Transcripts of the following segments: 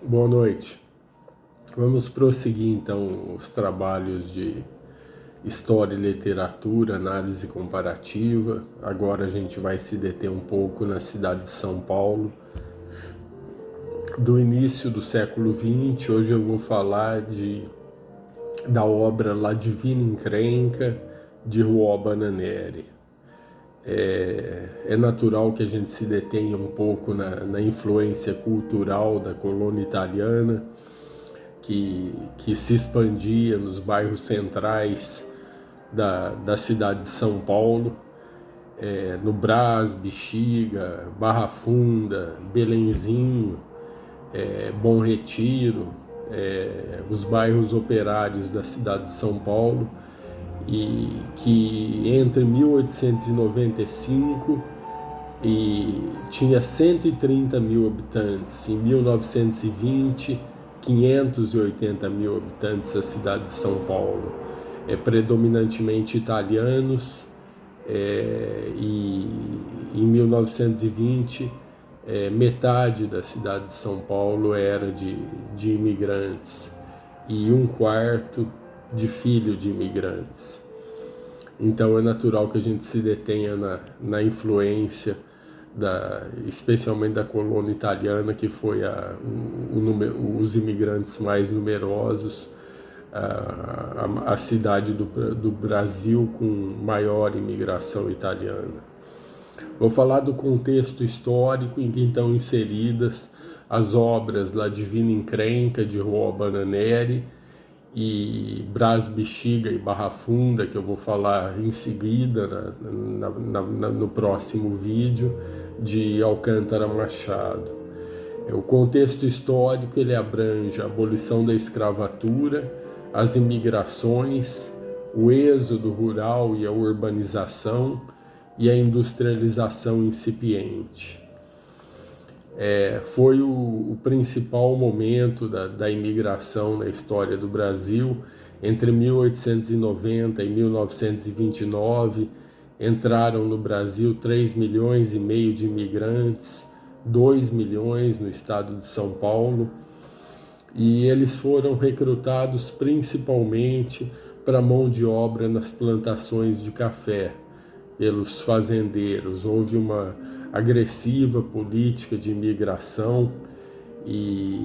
Boa noite. Vamos prosseguir então os trabalhos de história e literatura, análise comparativa. Agora a gente vai se deter um pouco na cidade de São Paulo, do início do século XX. Hoje eu vou falar da obra La Divina Encrenca, de Juan Bananeri. É natural que a gente se detenha um pouco na influência cultural da colônia italiana, que se expandia nos bairros centrais da cidade de São Paulo, no Brás, Bexiga, Barra Funda, Belenzinho, Bom Retiro, os bairros operários da cidade de São Paulo, e que entre 1895 tinha 130 mil habitantes, em 1920 580 mil habitantes a cidade de São Paulo, predominantemente italianos, e em 1920 metade da cidade de São Paulo era de imigrantes e um quarto de filho de imigrantes. Então é natural que a gente se detenha na influência especialmente da colônia italiana, que foi os imigrantes mais numerosos, a cidade do Brasil com maior imigração italiana. Vou falar do contexto histórico em que estão inseridas as obras La Divina Encrenca, de Juan Bananeri, e Brás, Bexiga e Barra Funda, que eu vou falar em seguida no próximo vídeo, de Alcântara Machado. O contexto histórico ele abrange a abolição da escravatura, as imigrações, o êxodo rural e a urbanização e a industrialização incipiente. Foi o principal momento da imigração na história do Brasil. Entre 1890 e 1929, entraram no Brasil 3,5 milhões de imigrantes, 2 milhões no estado de São Paulo, e eles foram recrutados principalmente para mão de obra nas plantações de café, pelos fazendeiros. Houve uma agressiva política de imigração, e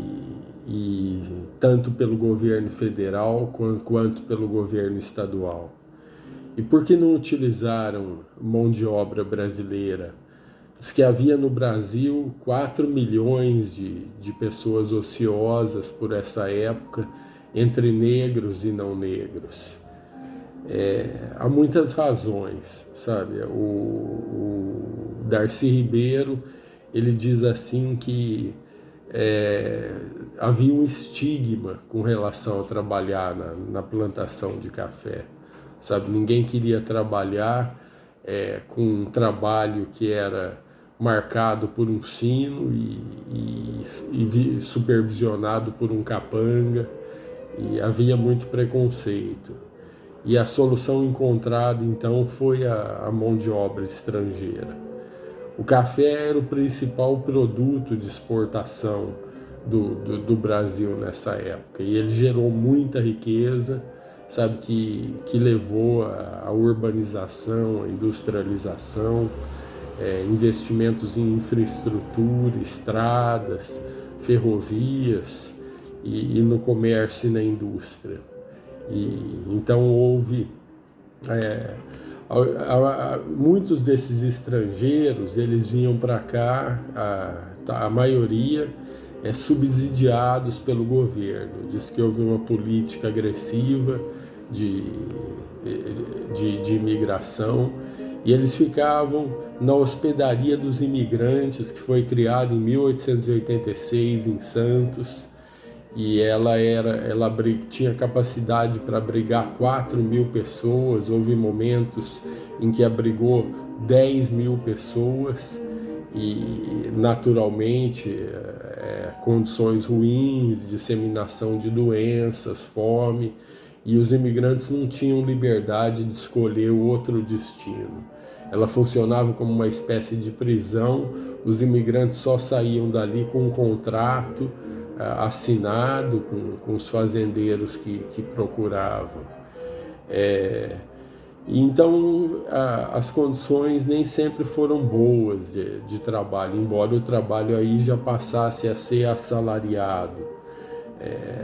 tanto pelo governo federal quanto pelo governo estadual. E por que não utilizaram mão de obra brasileira? Diz que havia no Brasil 4 milhões de pessoas ociosas por essa época, entre negros e não negros. Há muitas razões, sabe? O Darcy Ribeiro, ele diz assim que havia um estigma com relação a trabalhar na plantação de café, sabe? Ninguém queria trabalhar com um trabalho que era marcado por um sino e supervisionado por um capanga, e havia muito preconceito. E a solução encontrada, então, foi a mão de obra estrangeira. O café era o principal produto de exportação do Brasil nessa época, e ele gerou muita riqueza, sabe, que levou à urbanização, à industrialização, investimentos em infraestrutura, estradas, ferrovias e no comércio e na indústria. Então houve muitos desses estrangeiros, eles vinham para cá, a maioria subsidiados pelo governo. Diz que houve uma política agressiva de imigração, e eles ficavam na hospedaria dos imigrantes, que foi criada em 1886 em Santos, e ela tinha capacidade para abrigar 4 mil pessoas. Houve momentos em que abrigou 10 mil pessoas, e naturalmente condições ruins, disseminação de doenças, fome, e os imigrantes não tinham liberdade de escolher outro destino. Ela funcionava como uma espécie de prisão. Os imigrantes só saíam dali com um contrato assinado com os fazendeiros que procuravam. Então, as condições nem sempre foram boas de trabalho, embora o trabalho aí já passasse a ser assalariado.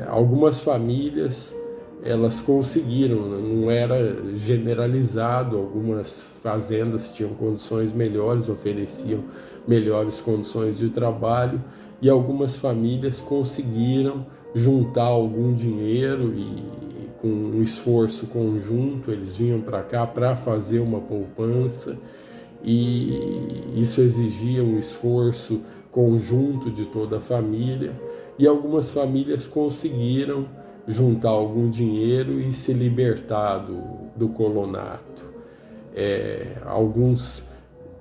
Algumas famílias, elas conseguiram, não era generalizado, algumas fazendas tinham condições melhores, ofereciam melhores condições de trabalho, e algumas famílias conseguiram juntar algum dinheiro e com um esforço conjunto, eles vinham para cá para fazer uma poupança, e isso exigia um esforço conjunto de toda a família, e algumas famílias conseguiram juntar algum dinheiro e se libertar do colonato. Alguns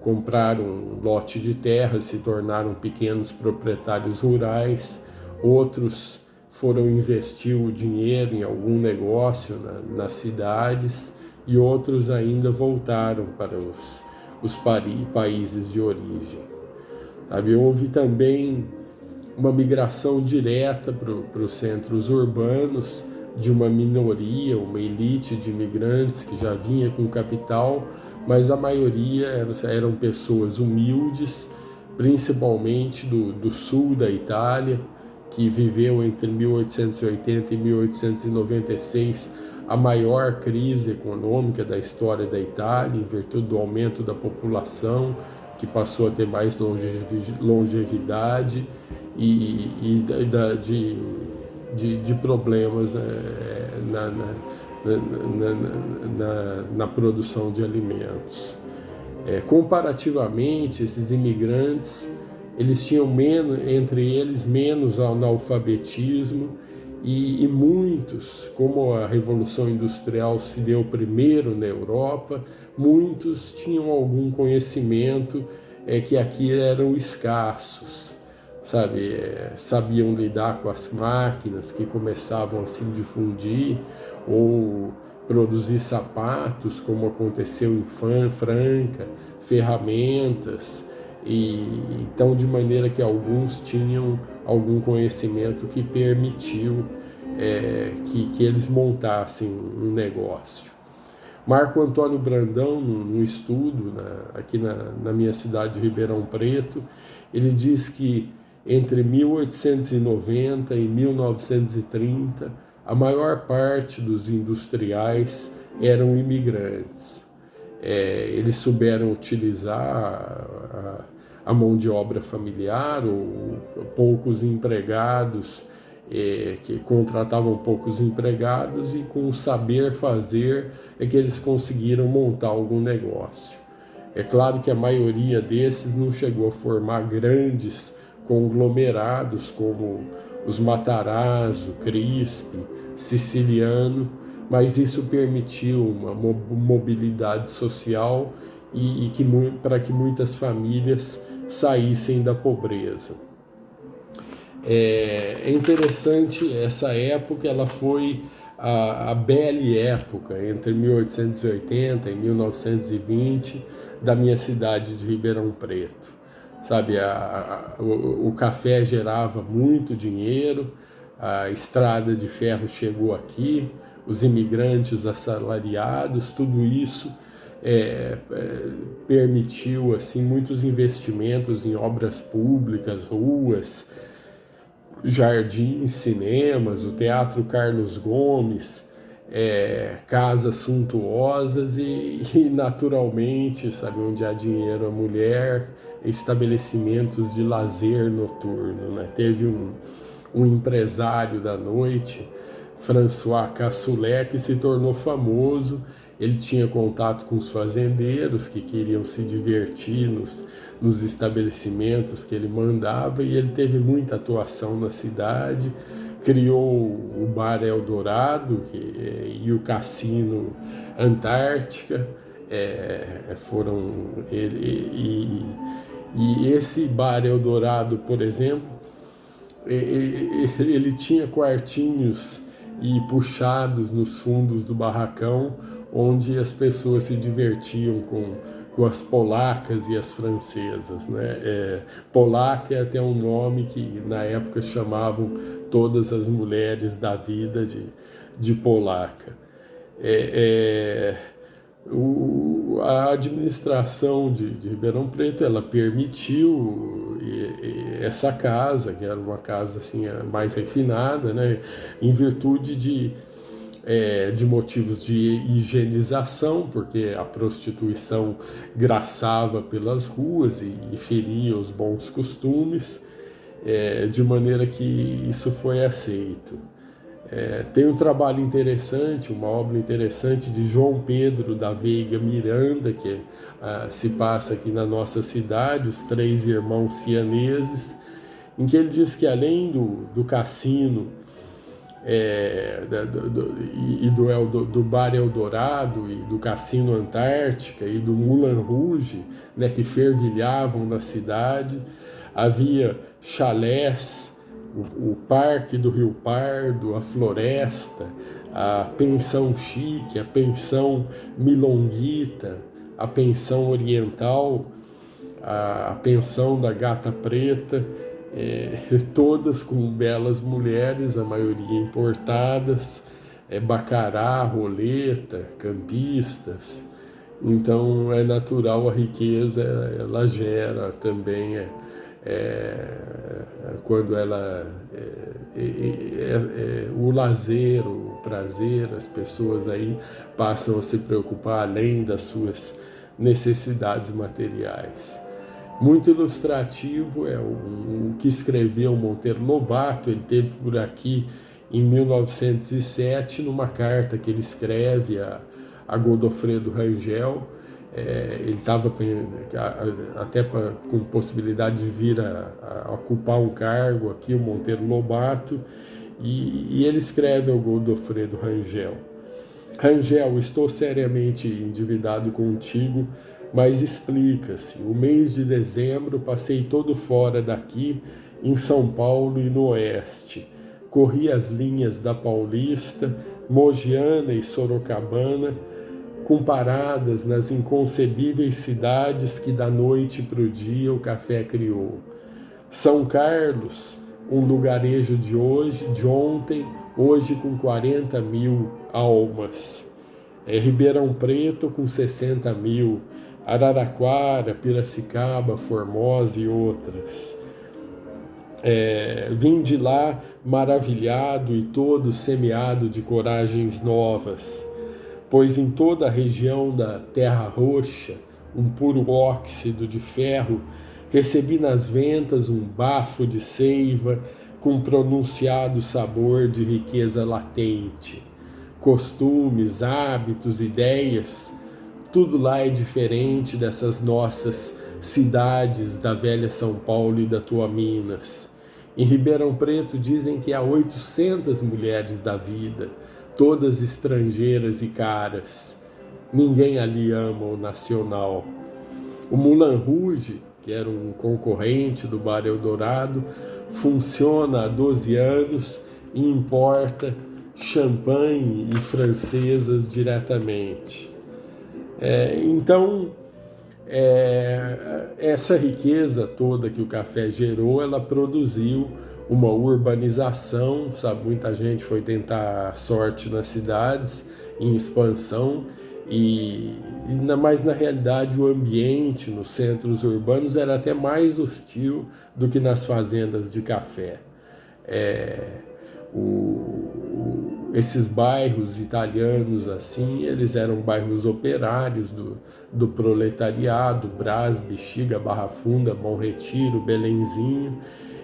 compraram um lote de terra, se tornaram pequenos proprietários rurais, outros foram investir o dinheiro em algum negócio nas cidades, e outros ainda voltaram para os países de origem. Sabe? Houve também uma migração direta para os centros urbanos de uma minoria, uma elite de imigrantes que já vinha com capital, mas a maioria eram pessoas humildes, principalmente do sul da Itália, que viveu entre 1880 e 1896 a maior crise econômica da história da Itália, em virtude do aumento da população, que passou a ter mais longevidade e de problemas na produção de alimentos. Comparativamente, esses imigrantes, eles tinham entre eles menos analfabetismo, e muitos, como a Revolução Industrial se deu primeiro na Europa, muitos tinham algum conhecimento que aqui eram escassos, sabe? Sabiam lidar com as máquinas que começavam a se difundir, ou produzir sapatos, como aconteceu em Franca, ferramentas, e então de maneira que alguns tinham algum conhecimento que permitiu que eles montassem um negócio. Marco Antônio Brandão, num estudo aqui na minha cidade de Ribeirão Preto, ele diz que entre 1890 e 1930, a maior parte dos industriais eram imigrantes. Eles souberam utilizar a mão de obra familiar, ou poucos empregados, que contratavam poucos empregados, e com o saber fazer que eles conseguiram montar algum negócio. É claro que a maioria desses não chegou a formar grandes conglomerados como os Matarazzo, Crispi, Siciliano, mas isso permitiu uma mobilidade social e para que muitas famílias saíssem da pobreza. É interessante, essa época ela foi a belle época, entre 1880 e 1920, da minha cidade de Ribeirão Preto. Sabe, o café gerava muito dinheiro, a estrada de ferro chegou aqui, os imigrantes assalariados, tudo isso permitiu assim, muitos investimentos em obras públicas, ruas, jardins, cinemas, o Teatro Carlos Gomes, casas suntuosas e naturalmente, sabe, onde há dinheiro a mulher, estabelecimentos de lazer noturno, né? Teve um empresário da noite, François Cassoulet, que se tornou famoso. Ele tinha contato com os fazendeiros que queriam se divertir nos estabelecimentos que ele mandava, e ele teve muita atuação na cidade, criou o Bar Eldorado e o Cassino Antártica, e esse Bar Eldorado, por exemplo, ele tinha quartinhos e puxados nos fundos do barracão, onde as pessoas se divertiam com as polacas e as francesas, né? Polaca é até um nome que na época chamavam todas as mulheres da vida de polaca. A administração de Ribeirão Preto, ela permitiu essa casa, que era uma casa assim, mais refinada, né, em virtude de motivos de higienização, porque a prostituição graçava pelas ruas e feria os bons costumes, de maneira que isso foi aceito. Tem um trabalho interessante, uma obra interessante de João Pedro da Veiga Miranda, que se passa aqui na nossa cidade, Os Três Irmãos Sianeses, em que ele diz que além do cassino do Bar Eldorado e do Cassino Antártica e do Moulin Rouge, né, que fervilhavam na cidade, havia chalés, o Parque do Rio Pardo, a Floresta, a Pensão Chique, a Pensão Milonguita, a Pensão Oriental, a Pensão da Gata Preta, todas com belas mulheres, a maioria importadas, bacará, roleta, campistas. Então é natural, a riqueza ela gera também quando ela o lazer, o prazer, as pessoas aí passam a se preocupar além das suas necessidades materiais. Muito ilustrativo é o que escreveu Monteiro Lobato. Ele esteve por aqui em 1907, numa carta que ele escreve a Godofredo Rangel. Ele estava até com possibilidade de vir a ocupar um cargo aqui, o Monteiro Lobato, e ele escreve ao Godofredo Rangel: Rangel, estou seriamente endividado contigo, mas explica-se. O mês de dezembro passei todo fora daqui, em São Paulo e no Oeste. Corri as linhas da Paulista, Mogiana e Sorocabana, com paradas nas inconcebíveis cidades que da noite para o dia o café criou. São Carlos, um lugarejo de ontem, hoje com 40 mil almas. Ribeirão Preto com 60 mil, Araraquara, Piracicaba, Formosa e outras. Vim de lá maravilhado e todo semeado de coragens novas, pois em toda a região da Terra Roxa, um puro óxido de ferro, recebi nas ventas um bafo de seiva com pronunciado sabor de riqueza latente. Costumes, hábitos, ideias, tudo lá é diferente dessas nossas cidades da velha São Paulo e da tua Minas. Em Ribeirão Preto dizem que há 800 mulheres da vida, todas estrangeiras e caras. Ninguém ali ama o nacional. O Moulin Rouge, que era um concorrente do Bar Eldorado, funciona há 12 anos e importa champanhe e francesas diretamente. Então, essa riqueza toda que o café gerou, ela produziu uma urbanização, sabe? Muita gente foi tentar sorte nas cidades, em expansão, mas na realidade o ambiente nos centros urbanos era até mais hostil do que nas fazendas de café. Esses bairros italianos assim, eles eram bairros operários do proletariado, Brás, Bexiga, Barra Funda, Bom Retiro, Belenzinho,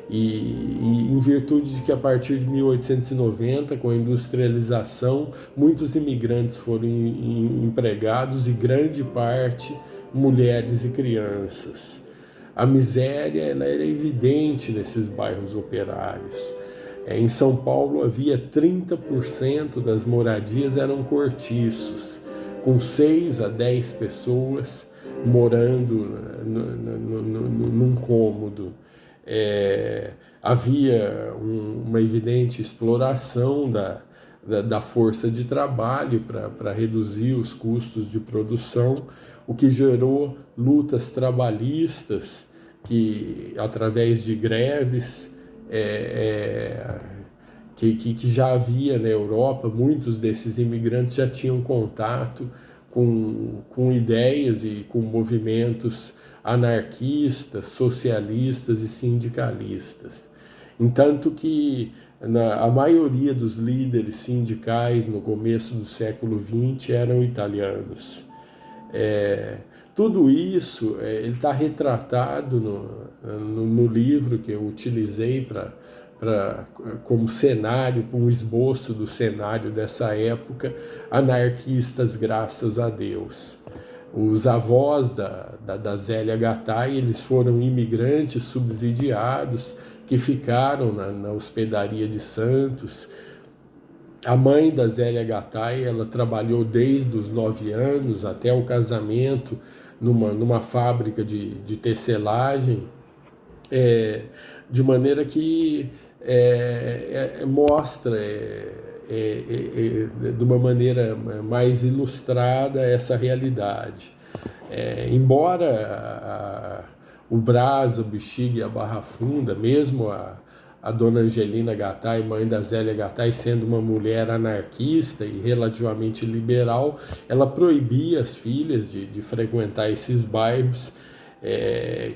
e em virtude de que a partir de 1890, com a industrialização, muitos imigrantes foram empregados e grande parte mulheres e crianças. A miséria ela era evidente nesses bairros operários. Em São Paulo havia 30% das moradias eram cortiços, com 6 a 10 pessoas morando num cômodo. Havia uma evidente exploração da força de trabalho para reduzir os custos de produção. o que gerou lutas trabalhistas que, através de greves, que já havia na Europa. Muitos desses imigrantes já tinham contato com ideias e com movimentos anarquistas, socialistas e sindicalistas. Entanto que a maioria dos líderes sindicais no começo do século XX eram italianos. Tudo isso ele está retratado no livro que eu utilizei como cenário, um esboço do cenário dessa época, Anarquistas Graças a Deus. Os avós da Zélia Gattai, eles foram imigrantes subsidiados que ficaram na hospedaria de Santos. A mãe da Zélia Gattai, ela trabalhou desde os 9 anos até o casamento numa fábrica de tecelagem, de maneira que mostra de uma maneira mais ilustrada essa realidade. Embora o Brás, o Bexiga e a Barra Funda, mesmo a dona Angelina Gattai, mãe da Zélia Gattai, sendo uma mulher anarquista e relativamente liberal, ela proibia as filhas de frequentar esses bairros,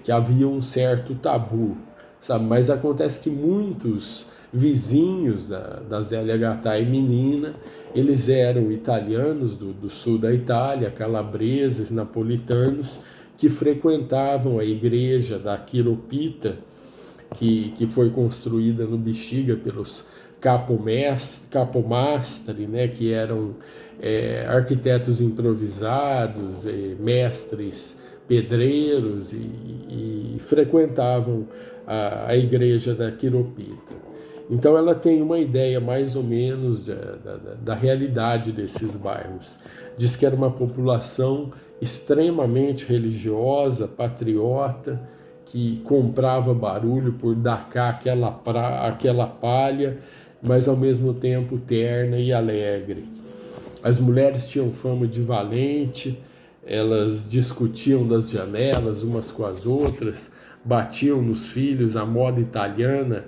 que havia um certo tabu, sabe? Mas acontece que muitos vizinhos da Zélia Gattai menina, eles eram italianos do sul da Itália, calabreses, napolitanos, que frequentavam a igreja da Chiropita, que foi construída no Bexiga pelos capomastri, né, que eram arquitetos improvisados, mestres pedreiros, e frequentavam a igreja da Chiropita. Então ela tem uma ideia mais ou menos da realidade desses bairros. Diz que era uma população extremamente religiosa, patriota, que comprava barulho por dar cá aquela palha, mas ao mesmo tempo terna e alegre. As mulheres tinham fama de valente, elas discutiam das janelas umas com as outras, batiam nos filhos à moda italiana,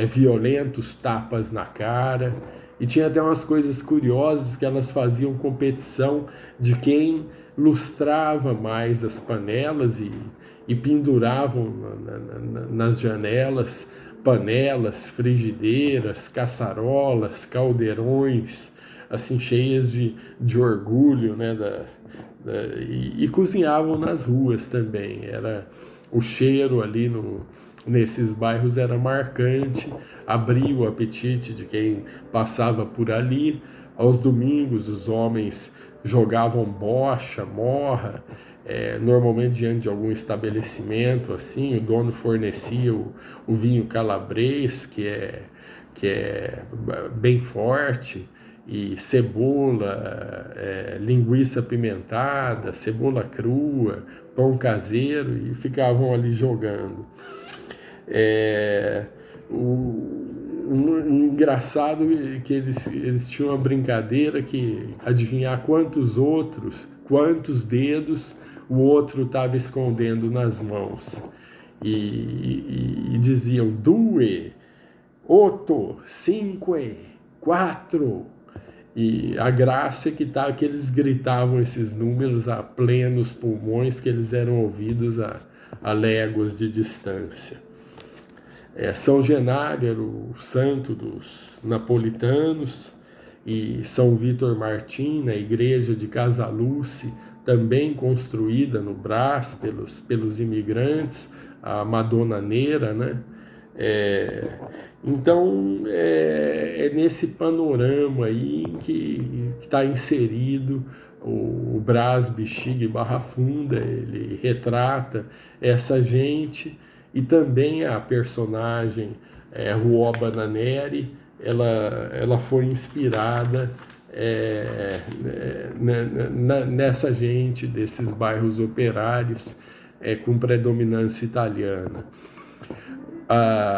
violentos tapas na cara, e tinha até umas coisas curiosas que elas faziam competição de quem lustrava mais as panelas e penduravam nas janelas panelas, frigideiras, caçarolas, caldeirões, assim, cheias de orgulho, né, e cozinhavam nas ruas também. O cheiro ali nesses bairros era marcante, abria o apetite de quem passava por ali. Aos domingos os homens jogavam bocha, morra, normalmente diante de algum estabelecimento, assim, o dono fornecia o vinho calabrês, que é bem forte, e cebola, linguiça apimentada, cebola crua, pão caseiro, e ficavam ali jogando. Engraçado que eles tinham uma brincadeira que adivinhar quantos dedos o outro estava escondendo nas mãos, e diziam 2, 8, 5, 4, e a graça é que eles gritavam esses números a plenos pulmões, que eles eram ouvidos a léguas de distância. São Genário era o santo dos napolitanos, e São Vítor Martim, na igreja de Casaluce, também construída no Brás pelos imigrantes, a Madonna Nera, né? Então é nesse panorama aí que está inserido o Brás, Bexiga e Barra Funda. Ele retrata essa gente, e também a personagem Ruoba Naneri, ela foi inspirada nessa gente desses bairros operários com predominância italiana.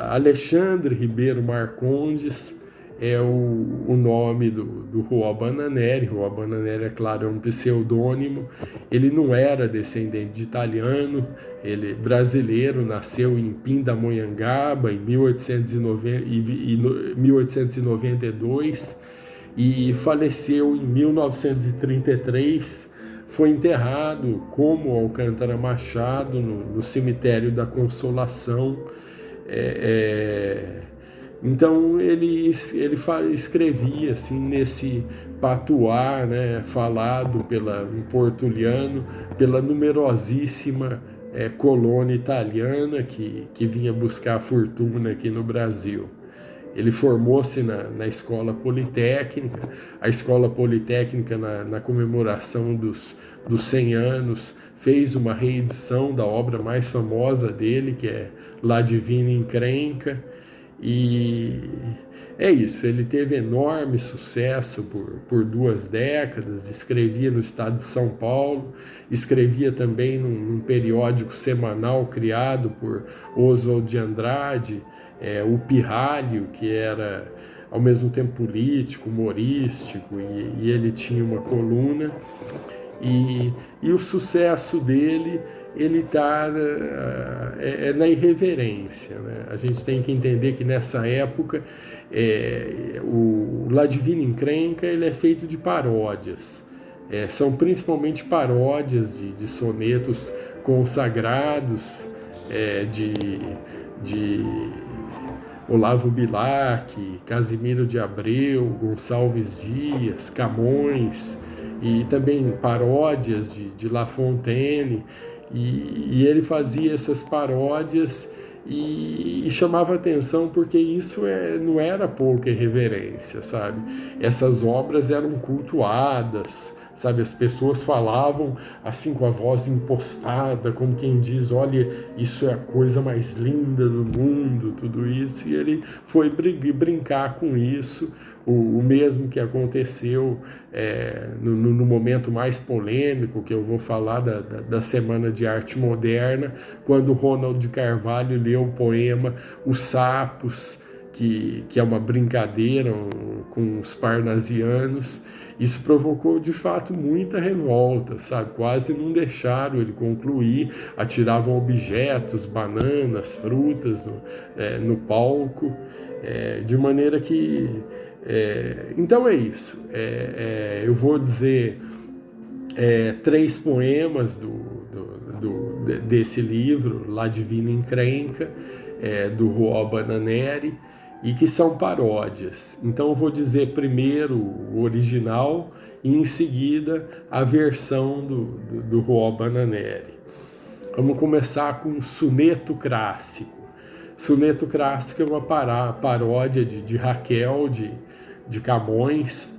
Alexandre Ribeiro Marcondes é o nome do Juan Bananeri. Juan Bananeri, é claro, é um pseudônimo. Ele não era descendente de italiano, ele brasileiro, nasceu em Pindamonhangaba em 1892 e faleceu em 1933. Foi enterrado como Alcântara Machado no cemitério da Consolação. Então ele escrevia assim nesse patuá, né, falado em portuliano pela numerosíssima colônia italiana que vinha buscar a fortuna aqui no Brasil. Ele formou-se na Escola Politécnica. A Escola Politécnica, na comemoração dos 100 anos, fez uma reedição da obra mais famosa dele, que é La Divina Encrenca. E é isso, ele teve enorme sucesso por 2 décadas, escrevia no estado de São Paulo, escrevia também num periódico semanal criado por Oswald de Andrade, o Pirralho, que era ao mesmo tempo político, humorístico, e ele tinha uma coluna. E o sucesso dele, ele está na irreverência, né? A gente tem que entender que nessa época o La Divina Encrenca ele é feito de paródias. São principalmente paródias de sonetos consagrados, de Olavo Bilac, Casimiro de Abreu, Gonçalves Dias, Camões, e também paródias de La Fontaine, e ele fazia essas paródias e chamava atenção porque isso não era pouca irreverência, sabe? Essas obras eram cultuadas, sabe? As pessoas falavam assim com a voz impostada, como quem diz, olha, isso é a coisa mais linda do mundo, tudo isso, e ele foi brincar com isso. O mesmo que aconteceu no momento mais polêmico, que eu vou falar da Semana de Arte Moderna, quando Ronald de Carvalho leu o poema Os Sapos, que é uma brincadeira com os parnasianos. Isso provocou, de fato, muita revolta, sabe? Quase não deixaram ele concluir, atiravam objetos, bananas, frutas no palco, de maneira que... então é isso. Eu vou dizer 3 poemas desse livro, La Divina Encrenca, do Juan Bananeri, e que são paródias. Então eu vou dizer primeiro o original e em seguida a versão do Juan Bananeri. Vamos começar com o Soneto Clássico. Soneto Clássico é uma paródia de Raquel de Camões,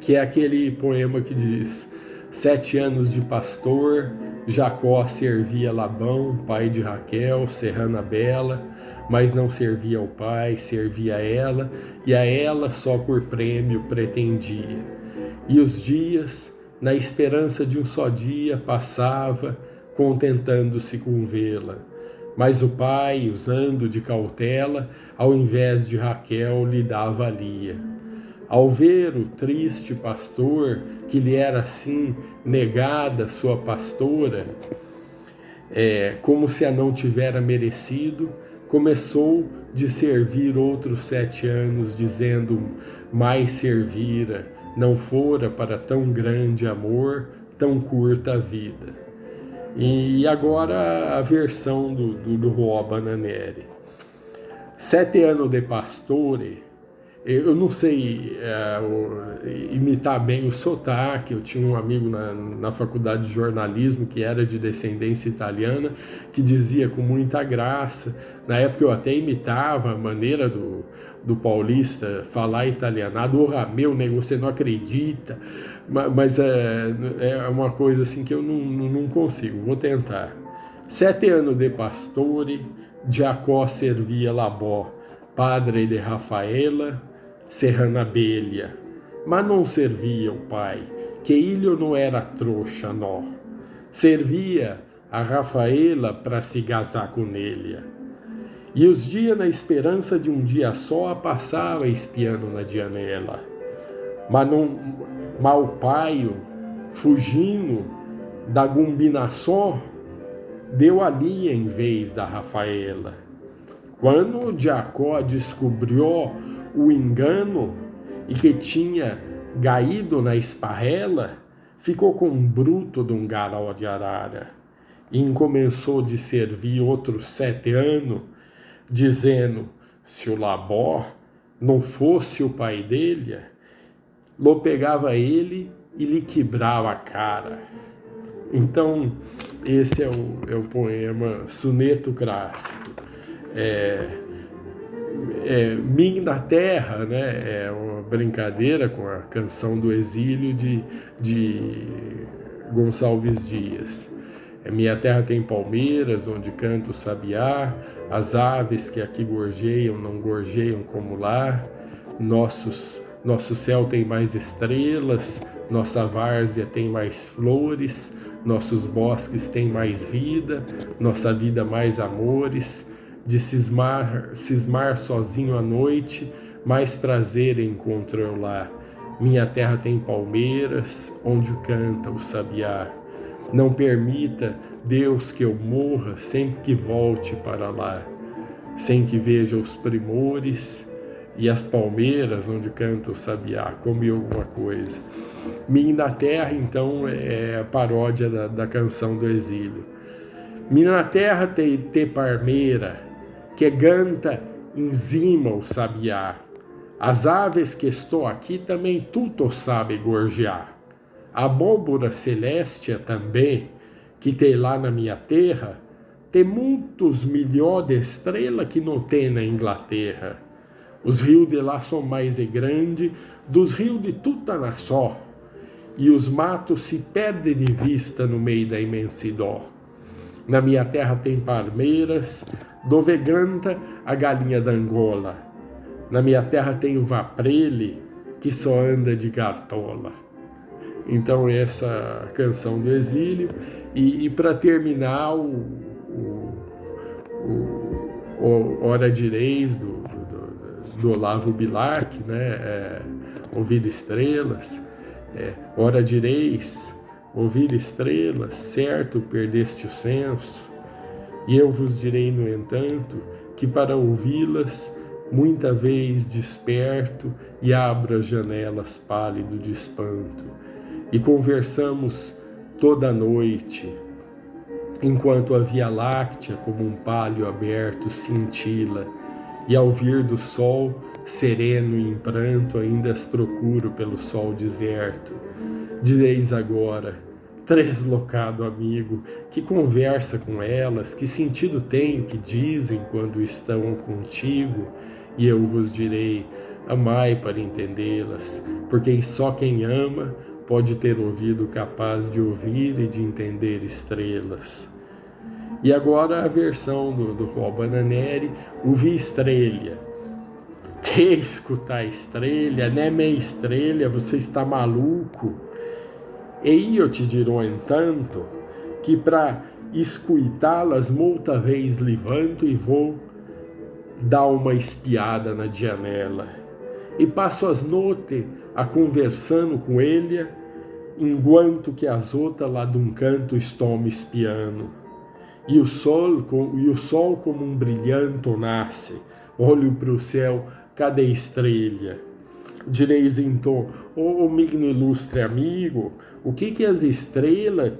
que é aquele poema que diz: 7 anos de pastor, Jacó servia Labão, pai de Raquel, serrana bela, mas não servia ao pai, servia a ela, e a ela só por prêmio pretendia. E os dias, na esperança de um só dia, passava, contentando-se com vê-la. Mas o pai, usando de cautela, ao invés de Raquel, lhe dava Lia. Ao ver o triste pastor, que lhe era assim negada sua pastora, como se a não tivera merecido, começou de servir outros 7 anos, dizendo: mais servira, não fora para tão grande amor, tão curta a vida. E agora a versão do Juan Bananeri. 7 anos de pastore. Eu não sei imitar bem o sotaque. Eu tinha um amigo na faculdade de jornalismo que era de descendência italiana, que dizia com muita graça. Na época eu até imitava a maneira do paulista falar italianado. Ora, meu negócio, você não acredita. Mas é uma coisa assim que eu não consigo. Vou tentar. 7 anos de pastore, Jacó servia Labó, padre de Rafaela, serrana abelha, mas não servia o pai, que ilho não era trouxa, nó. Servia a Rafaela para se gasar com ele. E os dias na esperança de um dia só passava espiando na janela. Mas o paio, fugindo da combinação, deu ali em vez da Rafaela. Quando Jacó descobriu o engano e que tinha caído na esparrela, ficou com um bruto de um garó de arara e começou de servir outros 7 anos, dizendo, se o Labó não fosse o pai dele, Ló pegava ele e lhe quebrava a cara. Então, esse é o poema Soneto Clássico. Mim na Terra, né? É uma brincadeira com a canção do exílio de Gonçalves Dias. Minha terra tem palmeiras, onde canta o sabiá, as aves que aqui gorjeiam não gorjeiam como lá, nosso céu tem mais estrelas, nossa várzea tem mais flores, nossos bosques têm mais vida, nossa vida mais amores, de cismar sozinho à noite, mais prazer encontro eu lá. Minha terra tem palmeiras, onde canta o sabiá. Não permita, Deus, que eu morra sem que volte para lá, sem que veja os primores e as palmeiras onde canta o sabiá, come alguma coisa. Minha na Terra, então, é a paródia da canção do exílio. Minha na Terra tem palmeira, que canta em cima o sabiá. As aves que estou aqui também tudo sabe gorjear. A abóbora celeste também, que tem lá na minha terra, tem muitos milhões de estrelas que não tem na Inglaterra. Os rios de lá são mais grandes dos rios de Tutanassó, e os matos se perdem de vista no meio da imensidão. Na minha terra tem palmeiras, dove canta a galinha da Angola. Na minha terra tem o vaprele, que só anda de cartola. Então, essa canção do exílio. E para terminar, o Hora Direis, do Olavo Bilac, né? Ouvir estrelas. Hora direis, ouvir estrelas, certo perdeste o senso. E eu vos direi, no entanto, que para ouvi-las, muita vez desperto e abro as janelas pálido de espanto. E conversamos toda a noite, enquanto a Via Láctea, como um palho aberto, cintila, e ao vir do sol, sereno e em pranto, ainda as procuro pelo sol deserto. Direis agora, deslocado amigo, que conversa com elas, que sentido tem o que dizem quando estão contigo? E eu vos direi, amai para entendê-las, porque só quem ama pode ter ouvido capaz de ouvir e de entender estrelas. E agora a versão do Bananeri, ouvir estrela. Que escutar estrela, né, minha estrela, você está maluco? E eu te dirò, entanto, que para escutá-las muita vez levanto e vou dar uma espiada na janela. E passo as noites a conversando com ele, enquanto que as outras lá de um canto estão me espiando. E o sol como um brilhante nasce, olho para o céu, cadê estrela? Direis então, meu ilustre amigo, o que as estrelas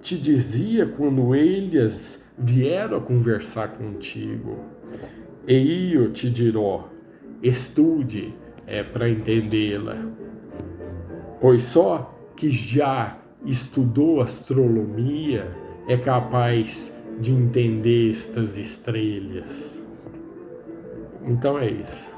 te dizia quando eles vieram a conversar contigo? E eu te dirò, estude para entendê-la, pois só que já estudou astronomia é capaz de entender estas estrelas. Então é isso.